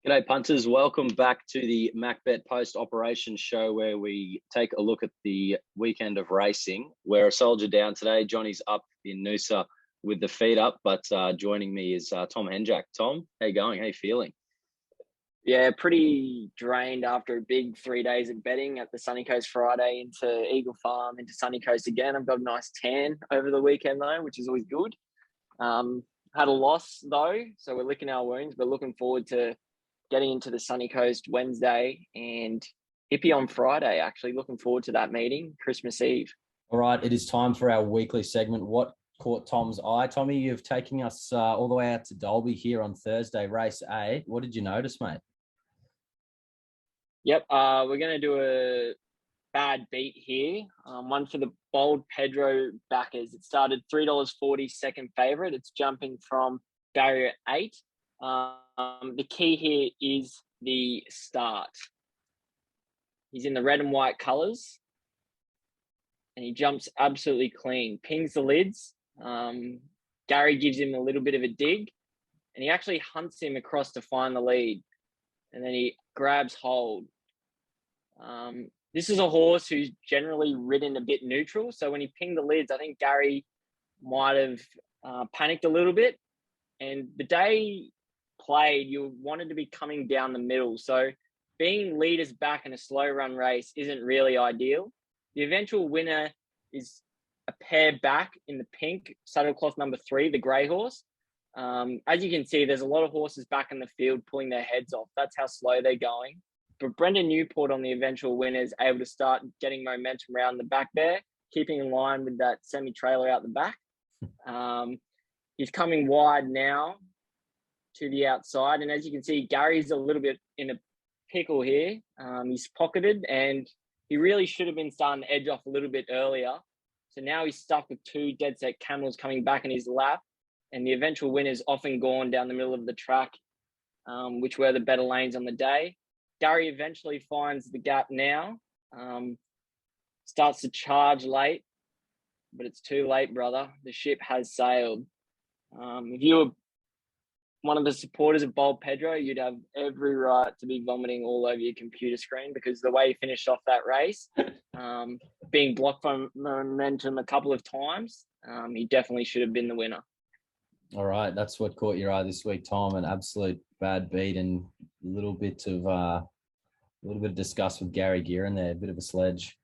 G'day punters, welcome back to the MacBet post-operation show where we take a look at the weekend of racing. We're a soldier down today. Johnny's up in Noosa with the feet up, but joining me is Tom Henjak. Tom, how you going? How you feeling? Yeah, pretty drained after a big 3 days of betting at the Sunny Coast Friday into Eagle Farm, into Sunny Coast again. I've got a nice tan over the weekend though, which is always good. Had a loss though, so we're licking our wounds, but looking forward to getting into the Sunny Coast Wednesday and Hippie on Friday, actually. Looking forward to that meeting, Christmas Eve. All right, it is time for our weekly segment, What Caught Tom's Eye. Tommy, you've taken us all the way out to Dalby here on Thursday, race A. What did you notice, mate? Yep, we're going to do a bad beat here. One for the Bold Pedro backers. It started $3.40, second favourite. It's jumping from barrier 8. The key here is the start. He's in the red and white colours and he jumps absolutely clean, pings the lids. Gary gives him a little bit of a dig and he actually hunts him across to find the lead, and then he grabs hold. This is a horse who's generally ridden a bit neutral, so when he pinged the lids, I think Gary might have panicked a little bit, and the day played, you wanted to be coming down the middle. So being leaders back in a slow run race isn't really ideal. The eventual winner is a pair back in the pink, saddlecloth number 3, the grey horse. As you can see, there's a lot of horses back in the field pulling their heads off. That's how slow they're going. But Brendan Newport on the eventual winner is able to start getting momentum around the back there, keeping in line with that semi-trailer out the back. He's coming wide now to the outside. And as you can see, Gary's a little bit in a pickle here. He's pocketed and he really should have been starting to edge off a little bit earlier. So now he's stuck with 2 dead set camels coming back in his lap. And the eventual winner's often gone down the middle of the track, which were the better lanes on the day. Gary eventually finds the gap now, starts to charge late, but it's too late, brother. The ship has sailed. If you were one of the supporters of Bold Pedro, you'd have every right to be vomiting all over your computer screen, because the way he finished off that race, being blocked from momentum a couple of times, he definitely should have been the winner. All right, that's what caught your eye this week, Tom. An absolute bad beat and a little bit of disgust with Gary Gearin there, a bit of a sledge.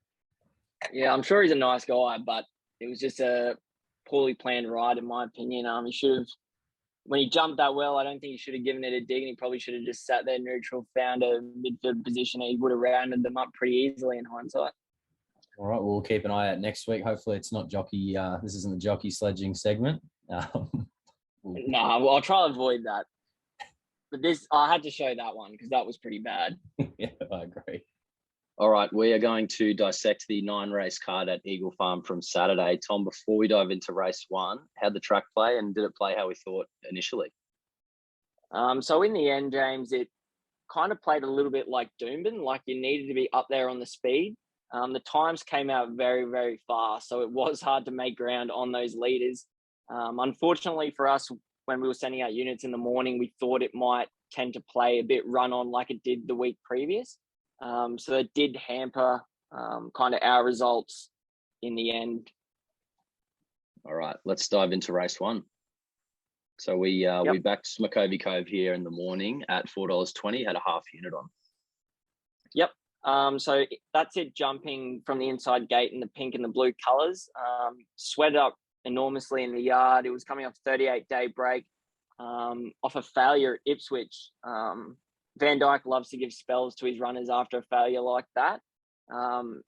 Yeah, I'm sure he's a nice guy, but it was just a poorly planned ride, in my opinion. He should have, when he jumped that well, I don't think he should have given it a dig, and he probably should have just sat there neutral, found a midfield position, and he would have rounded them up pretty easily in hindsight. All right, we'll keep an eye out next week. Hopefully it's not jockey. This isn't the jockey sledging segment. No, I'll try to avoid that. But I had to show that one because that was pretty bad. Yeah, I agree. All right, we are going to dissect the 9-race card at Eagle Farm from Saturday. Tom, before we dive into race 1, how'd the track play and did it play how we thought initially? So in the end, James, it kind of played a little bit like Doomben, like you needed to be up there on the speed. The times came out very, very fast, so it was hard to make ground on those leaders. Unfortunately for us, when we were sending out units in the morning, we thought it might tend to play a bit run on like it did the week previous. So it did hamper kind of our results in the end. All right, let's dive into race 1. So we backed Smokovey Cove here in the morning at $4.20, had a half unit on. Yep. So that's it, jumping from the inside gate in the pink and the blue colours. Sweated up enormously in the yard. It was coming off 38-day break off a failure at Ipswich. Van Dyke loves to give spells to his runners after a failure like that. And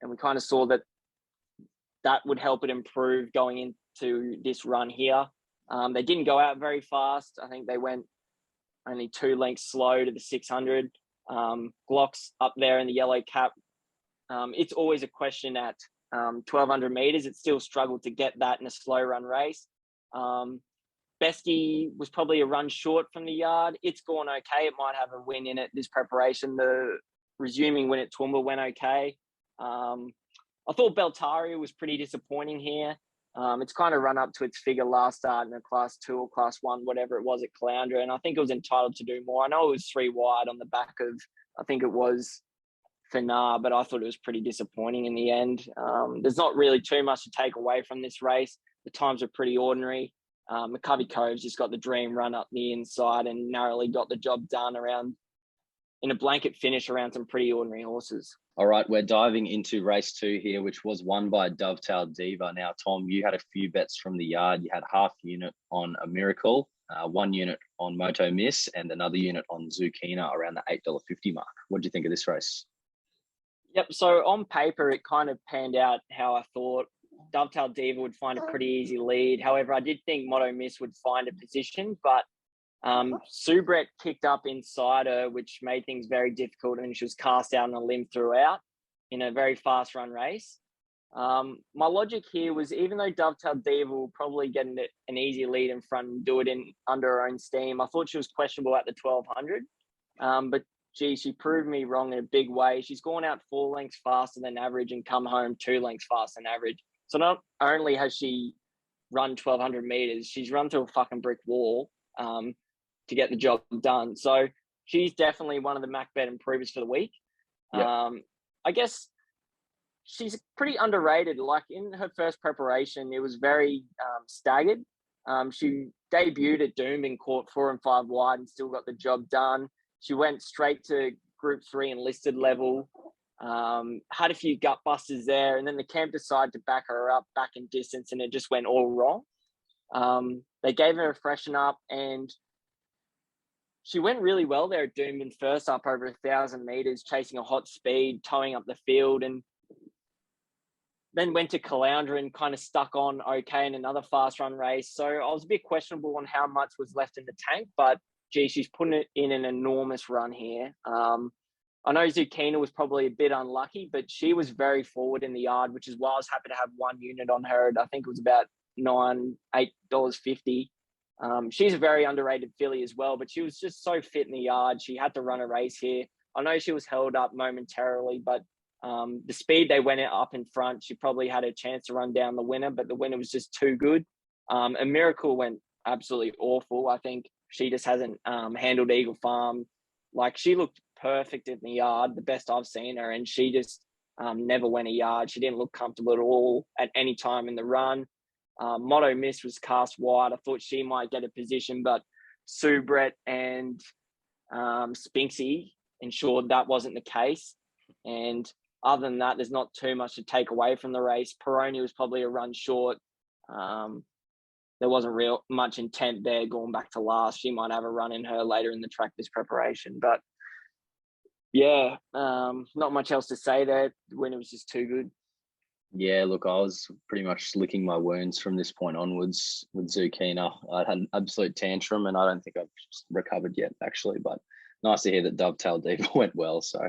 we kind of saw that would help it improve going into this run here. They didn't go out very fast. I think they went only 2 lengths slow to the 600. Glock's up there in the yellow cap. It's always a question at 1,200 meters. It still struggled to get that in a slow run race. Besky was probably a run short from the yard. It's gone okay. It might have a win in it this preparation. The resuming win at Toowoomba went okay. I thought Beltaria was pretty disappointing here. It's kind of run up to its figure last start in a Class 2 or Class 1, whatever it was at Caloundra, and I think it was entitled to do more. I know it was 3 wide on the back of, I think it was Fanar, but I thought it was pretty disappointing in the end. There's not really too much to take away from this race. The times are pretty ordinary. McCovey Cove's just got the dream run up the inside and narrowly got the job done in a blanket finish around some pretty ordinary horses. All right, we're diving into race 2 here, which was won by Dovetail Diva. Now, Tom, you had a few bets from the yard. You had half unit on A Miracle, 1 unit on Moto Miss, and another unit on Zucchina around the $8.50 mark. What do you think of this race? Yep, so on paper, it kind of panned out how I thought. Dovetail Diva would find a pretty easy lead. However, I did think Moto Miss would find a position, but Subret kicked up inside her, which made things very difficult, and she was cast out on a limb throughout in a very fast run race. My logic here was, even though Dovetail Diva will probably get an easy lead in front and do it in under her own steam, I thought she was questionable at the 1200. But gee, she proved me wrong in a big way. She's gone out 4 lengths faster than average and come home 2 lengths faster than average. So not only has she run 1,200 meters, she's run through a fucking brick wall to get the job done. So she's definitely one of the MacBet improvers for the week. Yep. I guess she's pretty underrated. Like, in her first preparation, it was very staggered. She debuted at Doom and caught 4 and 5 wide and still got the job done. She went straight to Group 3 enlisted level. Had a few gut busters there, and then the camp decided to back her up back in distance, and it just went all wrong. They gave her a freshen up, and she went really well there at Doomben, first up over 1,000 meters, chasing a hot speed, towing up the field, and then went to Caloundra and kind of stuck on okay in another fast run race. So I was a bit questionable on how much was left in the tank, but gee, she's putting it in an enormous run here. I know Zucchina was probably a bit unlucky, but she was very forward in the yard, which is why I was happy to have 1 unit on her. I think it was about $8.50. She's a very underrated filly as well, but she was just so fit in the yard. She had to run a race here. I know she was held up momentarily, but the speed they went up in front, she probably had a chance to run down the winner, but the winner was just too good. A Miracle went absolutely awful. I think she just hasn't handled Eagle Farm. Like, she looked perfect in the yard, the best I've seen her, and she just never went a yard. She didn't look comfortable at all at any time in the run. Moto Miss was cast wide. I thought she might get a position, but Subret and Spinksy ensured that wasn't the case. And other than that, there's not too much to take away from the race. Peroni was probably a run short. There wasn't real much intent there going back to last. She might have a run in her later in the track this preparation. But yeah, not much else to say there. The winner was just too good. Yeah, look, I was pretty much licking my wounds from this point onwards with Zucchina. I had an absolute tantrum, and I don't think I've recovered yet, actually. But nice to hear that Dovetail Diva went well. So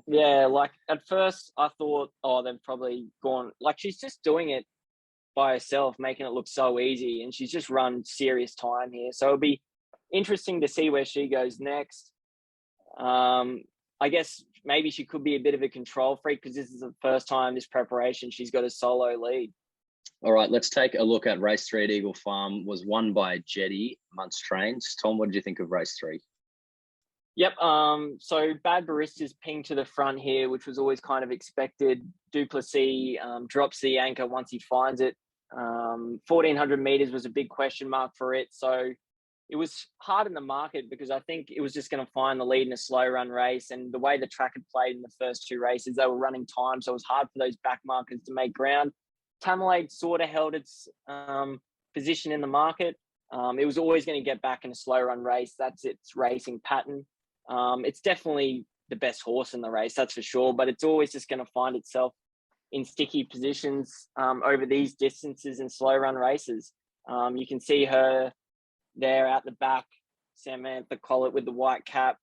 yeah, like at first I thought, oh, they've probably gone. Like, she's just doing it by herself, making it look so easy, and she's just run serious time here. So it'll be interesting to see where she goes next. I guess maybe she could be a bit of a control freak, because this is the first time this preparation she's got a solo lead. All right, let's take a look at race 3 at Eagle Farm. Was won by Jetty, Muntz Trains. Tom, what did you think of race 3? Yep. So Bad Barista's ping to the front here, which was always kind of expected. Duplessis drops the anchor once he finds it. 1,400 meters was a big question mark for it. So it was hard in the market, because I think it was just going to find the lead in a slow run race. And the way the track had played in the first 2 races, they were running time. So it was hard for those back markers to make ground. Tamalade sort of held its position in the market. It was always going to get back in a slow run race. That's its racing pattern. It's definitely the best horse in the race, that's for sure. But it's always just going to find itself in sticky positions over these distances in slow run races. You can see her there at the back, Samantha Collett with the white cap.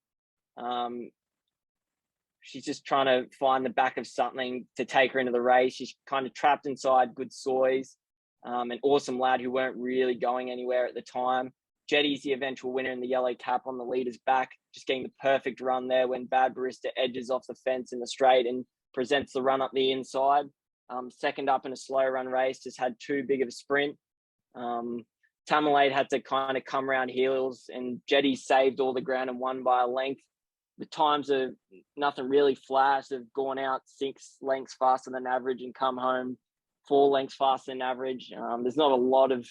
She's just trying to find the back of something to take her into the race. She's kind of trapped inside Good Soys, an Awesome Lad who weren't really going anywhere at the time. Jetty's the eventual winner in the yellow cap on the leader's back, just getting the perfect run there when Bad Barista edges off the fence in the straight and presents the run up the inside. second up in a slow run race, just had too big of a sprint. Tamalade had to kind of come around heels, and Jetty saved all the ground and won by a length. The times are nothing really flash. They've gone out 6 lengths faster than average and come home 4 lengths faster than average. There's not a lot of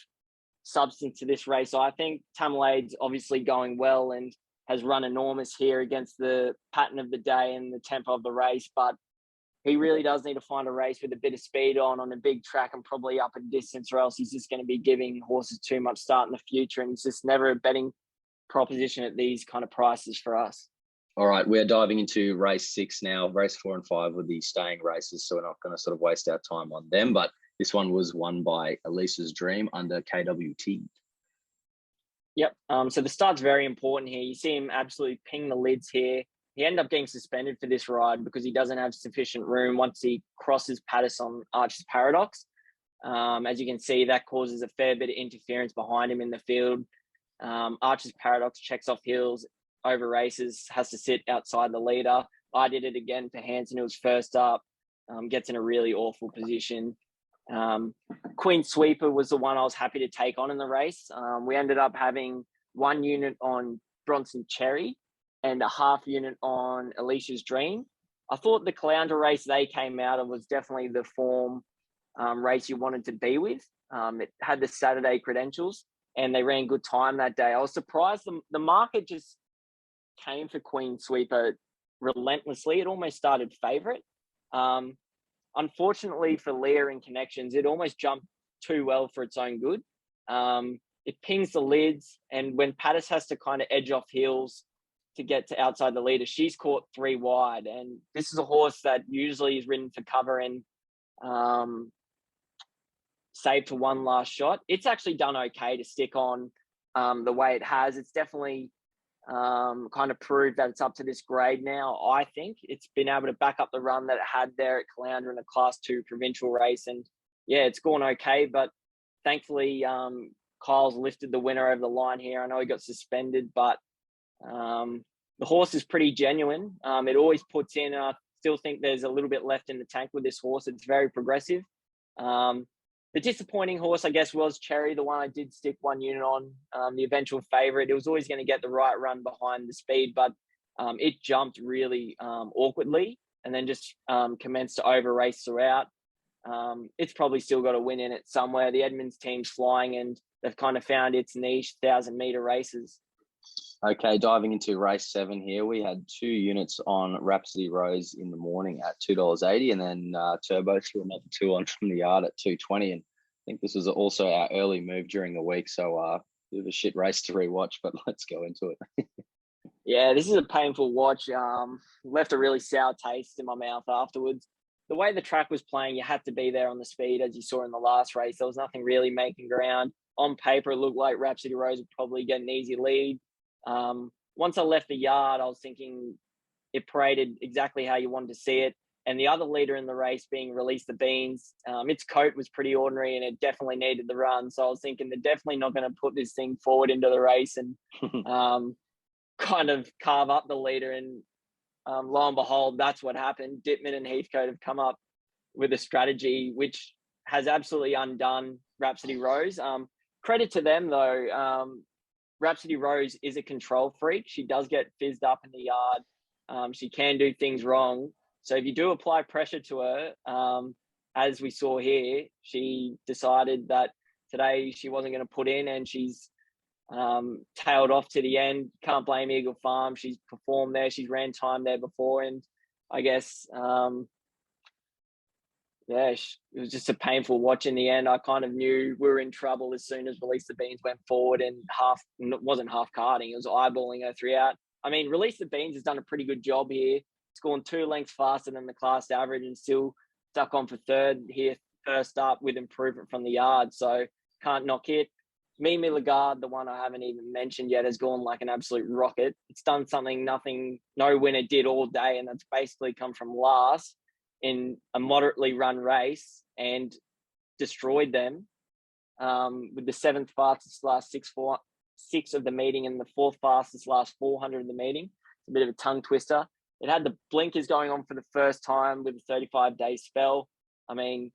substance to this race. So I think Tamalade's obviously going well and has run enormous here against the pattern of the day and the tempo of the race, but he really does need to find a race with a bit of speed on a big track and probably up a distance, or else he's just going to be giving horses too much start in the future, and it's just never a betting proposition at these kind of prices for us. All right, we're diving into race 6 now. Race 4 and 5 were the staying races, so we're not going to sort of waste our time on them, but this one was won by Elisa's Dream under KWT. Yep. So the start's very important here. You see him absolutely ping the lids here. He ended up getting suspended for this ride because he doesn't have sufficient room once he crosses Pattis on Archer's Paradox. As you can see, that causes a fair bit of interference behind him in the field. Archer's Paradox checks off heels, over races, has to sit outside the leader. I did it again for Hanson, who was first up, gets in a really awful position. Queen Sweeper was the one I was happy to take on in the race. We ended up having 1 unit on Bronson Cherry and a half unit on Alicia's Dream. I thought the Caloundra race they came out of was definitely the form race you wanted to be with. It had the Saturday credentials and they ran good time that day. I was surprised the market just came for Queen Sweeper relentlessly. It almost started favourite. Unfortunately for Leah in connections, it almost jumped too well for its own good. It pings the lids, and when Pattis has to kind of edge off heels to get to outside the leader, she's caught 3 wide. And this is a horse that usually is ridden for cover and saved for one last shot. It's actually done okay to stick on the way it has. It's definitely kind of proved that it's up to this grade now. I think it's been able to back up the run that it had there at Caloundra in a Class 2 provincial race, and yeah, it's gone okay. But thankfully, Kyle's lifted the winner over the line here. I know he got suspended, but the horse is pretty genuine. It always puts in. I still think there's a little bit left in the tank with this horse. It's very progressive. The disappointing horse, I guess, was Cherry, the one I did stick 1 unit on, the eventual favourite. It was always going to get the right run behind the speed, but it jumped really awkwardly and then just commenced to over-race throughout. It's probably still got a win in it somewhere. The Edmonds team's flying and they've kind of found its niche, 1,000-metre races. Okay, diving into race 7 here, we had 2 units on Rhapsody Rose in the morning at $2.80, and then Turbo threw another 2 on from the yard at $2.20. And I think this was also our early move during the week, so bit of a shit race to rewatch, but let's go into it. Yeah, this is a painful watch. Left a really sour taste in my mouth afterwards. The way the track was playing, you had to be there on the speed, as you saw in the last race. There was nothing really making ground. On paper, it looked like Rhapsody Rose would probably get an easy lead. Once I left the yard, I was thinking it paraded exactly how you wanted to see it. And the other leader in the race being Release the Beans, its coat was pretty ordinary and it definitely needed the run. So I was thinking they're definitely not going to put this thing forward into the race and kind of carve up the leader. And lo and behold, that's what happened. Dittman and Heathcote have come up with a strategy which has absolutely undone Rhapsody Rose. Credit to them, though. Rhapsody Rose is a control freak. She does get fizzed up in the yard. She can do things wrong. So if you do apply pressure to her, as we saw here, she decided that today she wasn't going to put in, and she's tailed off to the end. Can't blame Eagle Farm. She's performed there. She's ran time there before. And I guess, it was just a painful watch in the end. I kind of knew we were in trouble as soon as Release the Beans went forward and it wasn't half carding. It was eyeballing her 3 out. I mean, Release the Beans has done a pretty good job here. It's gone 2 lengths faster than the class average and still stuck on for third here, first up with improvement from the yard. So can't knock it. Mimi Lagarde, the one I haven't even mentioned yet, has gone like an absolute rocket. It's done something no winner did all day, and that's basically come from last in a moderately run race and destroyed them with the 7th fastest last 6 of the meeting and the 4th fastest last 400 of the meeting. It's a bit of a tongue twister. It had the blinkers going on for the first time with a 35-day spell. I mean,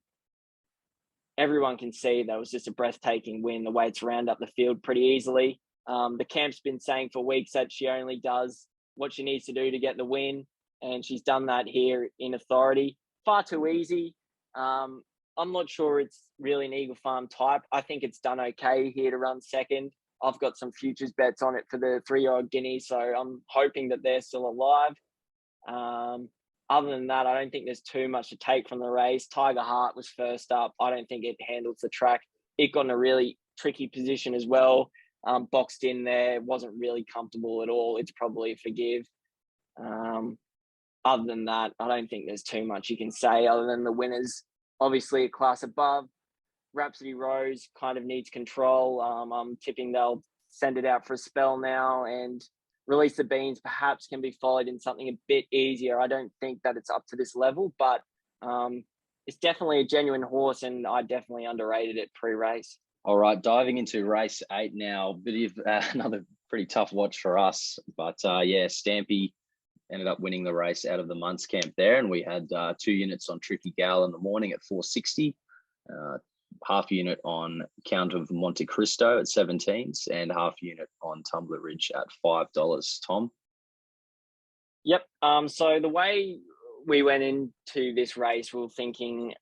everyone can see that was just a breathtaking win. The way it's round up the field pretty easily. The camp's been saying for weeks that she only does what she needs to do to get the win, and she's done that here in authority. Far too easy. I'm not sure it's really an Eagle Farm type. I think it's done okay here to run second. I've got some futures bets on it for the 3-year-old Guinea, so I'm hoping that they're still alive. Other than that, I don't think there's too much to take from the race. Tiger Heart was first up. I don't think it handles the track. It got in a really tricky position as well. Boxed in there, wasn't really comfortable at all. It's probably a forgive. Other than that, I don't think there's too much you can say other than the winners. Obviously, a class above. Rhapsody Rose kind of needs control. I'm tipping they'll send it out for a spell now, and Release the Beans perhaps can be followed in something a bit easier. I don't think that it's up to this level, but it's definitely a genuine horse, and I definitely underrated it pre-race. All right, diving into race 8 now. Bit of another pretty tough watch for us, but yeah, Stampy ended up winning the race out of the Munts camp there, and we had 2 units on Tricky Gal in the morning at 460, half unit on Count of Monte Cristo at 17s, and half unit on Tumbler Ridge at $5. Tom? Yep. So the way we went into this race, we were thinking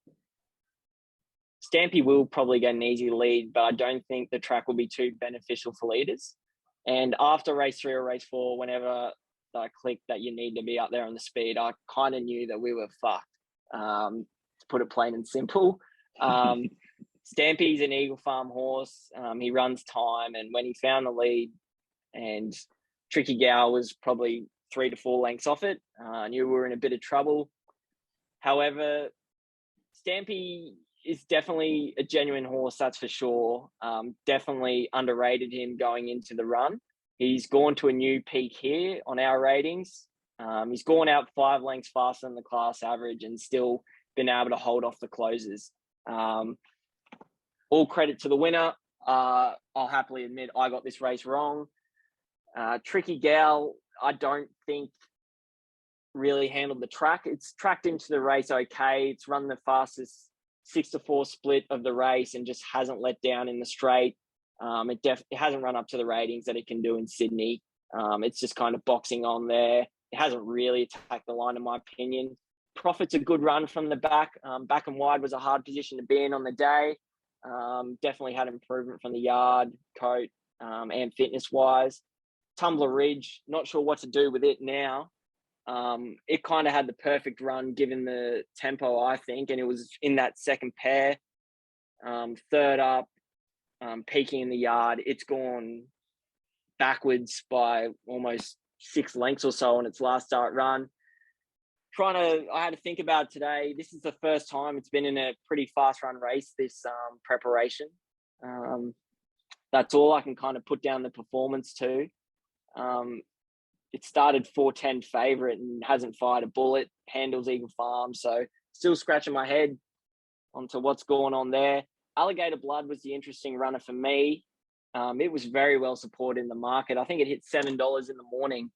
Stampy will probably get an easy lead, but I don't think the track will be too beneficial for leaders. And after race 3 or race 4, whenever I clicked that you need to be up there on the speed, I kind of knew that we were fucked, to put it plain and simple. Stampy's an Eagle Farm horse. He runs time, and when he found the lead and Tricky Gal was probably 3 to 4 lengths off it, I knew we were in a bit of trouble. However, Stampy is definitely a genuine horse, that's for sure. Definitely underrated him going into the run. He's gone to a new peak here on our ratings. He's gone out 5 lengths faster than the class average and still been able to hold off the closers. All credit to the winner. I'll happily admit I got this race wrong. Tricky Gal, I don't think really handled the track. It's tracked into the race okay. It's run the fastest 6-4 split of the race and just hasn't let down in the straight. It hasn't run up to the ratings that it can do in Sydney. It's just kind of boxing on there. It hasn't really attacked the line, in my opinion. Profit's a good run from the back. Back and wide was a hard position to be in on the day. Definitely had improvement from the yard, coat, and fitness-wise. Tumbler Ridge, not sure what to do with it now. It kind of had the perfect run given the tempo, I think, and it was in that second pair. Third up, peaking in the yard. It's gone backwards by almost 6 lengths or so on its last start run. I had to think about it today. This is the first time it's been in a pretty fast run race, this preparation. That's all I can kind of put down the performance to. It started 410 favourite and hasn't fired a bullet, handles Eagle Farm. So still scratching my head onto what's going on there. Alligator Blood was the interesting runner for me. It was very well supported in the market. I think it hit $7 in the morning.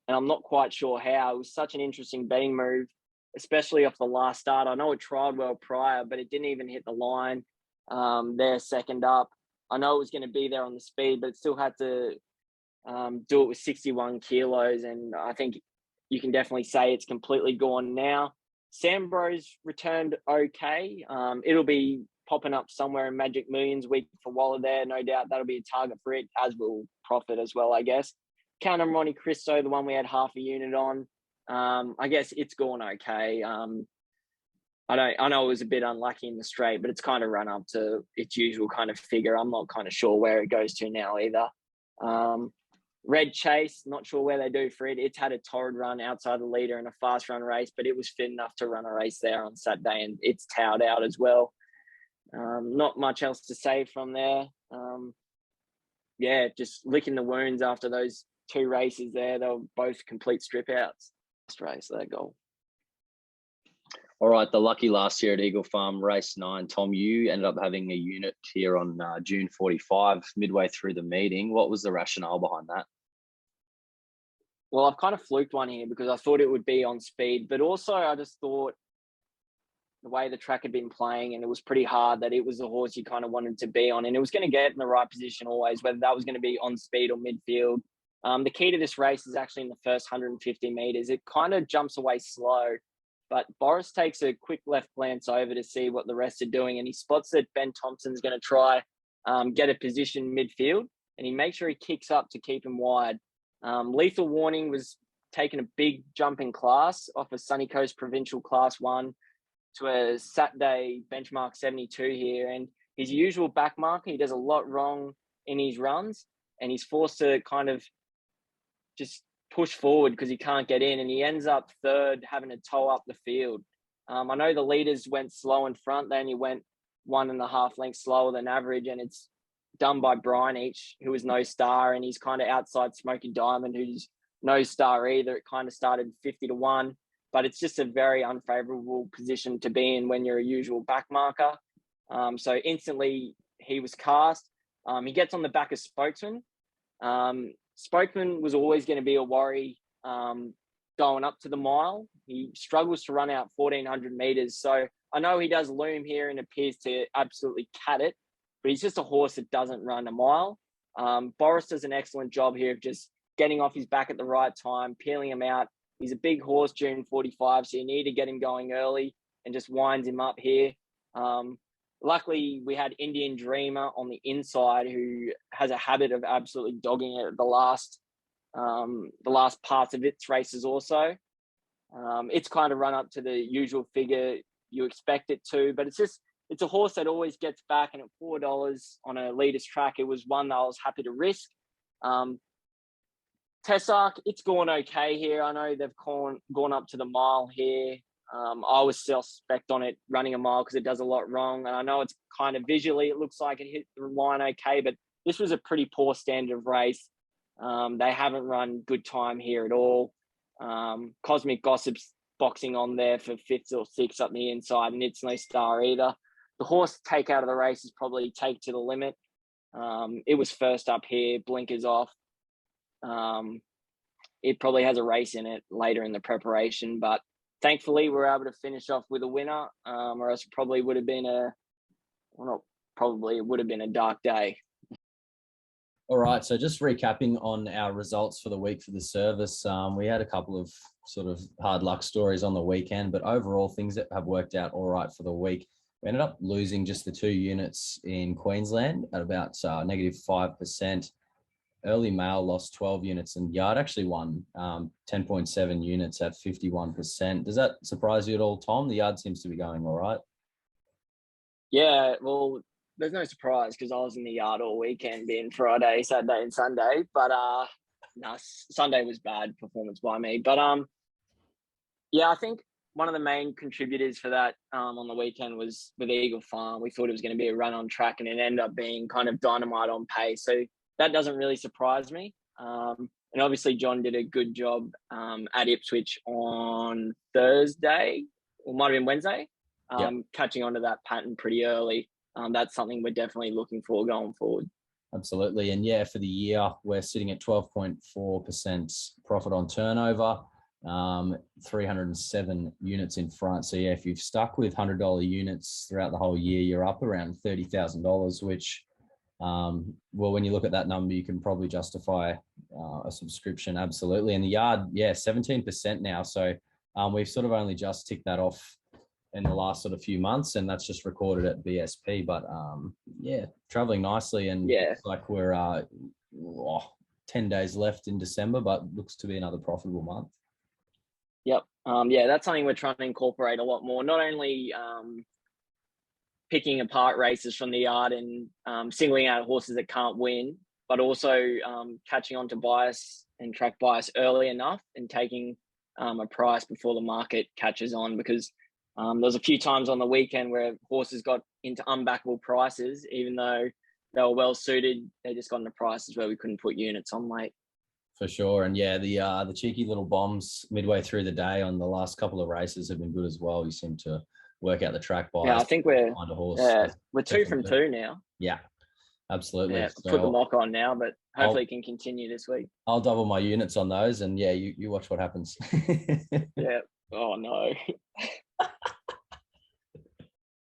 And I'm not quite sure how. It was such an interesting betting move, especially off the last start. I know it trialled well prior, but it didn't even hit the line. They're second up. I know it was going to be there on the speed, but it still had to do it with 61 kilos. And I think you can definitely say it's completely gone now. Sambro's returned okay. It'll be popping up somewhere in Magic Millions week for Waller there. No doubt that'll be a target for it, as will Profit as well, I guess. Count of Monte Cristo, the one we had half a unit on. I guess it's gone okay. I know it was a bit unlucky in the straight, but it's kind of run up to its usual kind of figure. I'm not kind of sure where it goes to now either. Red Chase, not sure where they do for it. It's had a torrid run outside the leader in a fast run race, but it was fit enough to run a race there on Saturday, and it's towed out as well. Not much else to say from there. Yeah, just licking the wounds after those 2 races there. They were both complete strip outs. Last race, that goal. All right, the lucky last year at Eagle Farm, race 9. Tom, you ended up having a unit here on June 45, midway through the meeting. What was the rationale behind that? Well, I've kind of fluked one here because I thought it would be on speed, but also I just thought the way the track had been playing, and it was pretty hard that it was the horse you kind of wanted to be on, and it was going to get in the right position always, whether that was going to be on speed or midfield. The key to this race is actually in the first 150 meters. It kind of jumps away slow, but Boris takes a quick left glance over to see what the rest are doing, and he spots that Ben Thompson's going to try get a position midfield, and he makes sure he kicks up to keep him wide. Lethal Warning was taking a big jump in class off a Sunny Coast Provincial Class 1 to a Saturday benchmark 72 here, and his usual back marker, he does a lot wrong in his runs, and he's forced to kind of just push forward because he can't get in, and he ends up third, having to tow up the field. I know the leaders went slow in front. They only went 1.5 lengths slower than average, and it's done by Brian Each, who is no star, and he's kind of outside Smoky Diamond, who's no star either. It kind of started 50-1, but it's just a very unfavorable position to be in when you're a usual back marker. So instantly he was cast. He gets on the back of Spokesman. Spokesman was always going to be a worry going up to the mile. He struggles to run out 1,400 meters. So I know he does loom here and appears to absolutely cat it, but he's just a horse that doesn't run a mile. Boris does an excellent job here of just getting off his back at the right time, peeling him out. He's a big horse, June 45, so you need to get him going early and just winds him up here. Luckily, we had Indian Dreamer on the inside, who has a habit of absolutely dogging it at the last parts of its races also. It's kind of run up to the usual figure you expect it to, but it's a horse that always gets back, and at $4 on a leaders track, it was one that I was happy to risk. Tessark, it's gone okay here. I know they've gone up to the mile here. I was suspect on it running a mile because it does a lot wrong. And I know it's kind of visually, it looks like it hit the line okay, but this was a pretty poor standard of race. They haven't run good time here at all. Cosmic Gossip's boxing on there for 5th or 6th up the inside, and it's no star either. The horse take out of the race is probably Take to the Limit. It was first up here, blinkers off. It probably has a race in it later in the preparation, but thankfully we're able to finish off with a winner, or else it probably would have been it would have been a dark day. All right, so just recapping on our results for the week for the service, we had a couple of sort of hard luck stories on the weekend, but overall things that have worked out all right for the week. We ended up losing just the 2 units in Queensland at about -5%. Early Mail lost 12 units, and Yard actually won 10.7 units at 51%. Does that surprise you at all, Tom? The Yard seems to be going all right. Yeah, well, there's no surprise because I was in the Yard all weekend, being Friday, Saturday, and Sunday. But no, Sunday was bad performance by me. But yeah, I think one of the main contributors for that on the weekend was with Eagle Farm. We thought it was going to be a run on track, and it ended up being kind of dynamite on pace. So that doesn't really surprise me. And obviously John did a good job at Ipswich on Thursday, or might have been Wednesday, catching onto that pattern pretty early. That's something we're definitely looking for going forward. Absolutely. And yeah, for the year, we're sitting at 12.4% profit on turnover, 307 units in front. So yeah, if you've stuck with $100 units throughout the whole year, you're up around $30,000, which well, when you look at that number, you can probably justify a subscription. Absolutely. And the Yard, 17% now. So we've sort of only just ticked that off in the last sort of few months, and that's just recorded at BSP. But traveling nicely, and looks like we're 10 days left in December, but looks to be another profitable month. Yep. That's something we're trying to incorporate a lot more. Not only picking apart races from the Yard and singling out horses that can't win, but also catching on to bias and track bias early enough and taking a price before the market catches on, because there was a few times on the weekend where horses got into unbackable prices, even though they were well suited. They just got into prices where we couldn't put units on late. For sure. And yeah, the cheeky little bombs midway through the day on the last couple of races have been good as well. You seem to work out the track bias. Yeah, I think we're we're 2 from 2 now. Yeah, absolutely. Yeah, so put the lock on now, but hopefully it can continue this week. I'll double my units on those, and yeah, you watch what happens. Yeah. Oh no.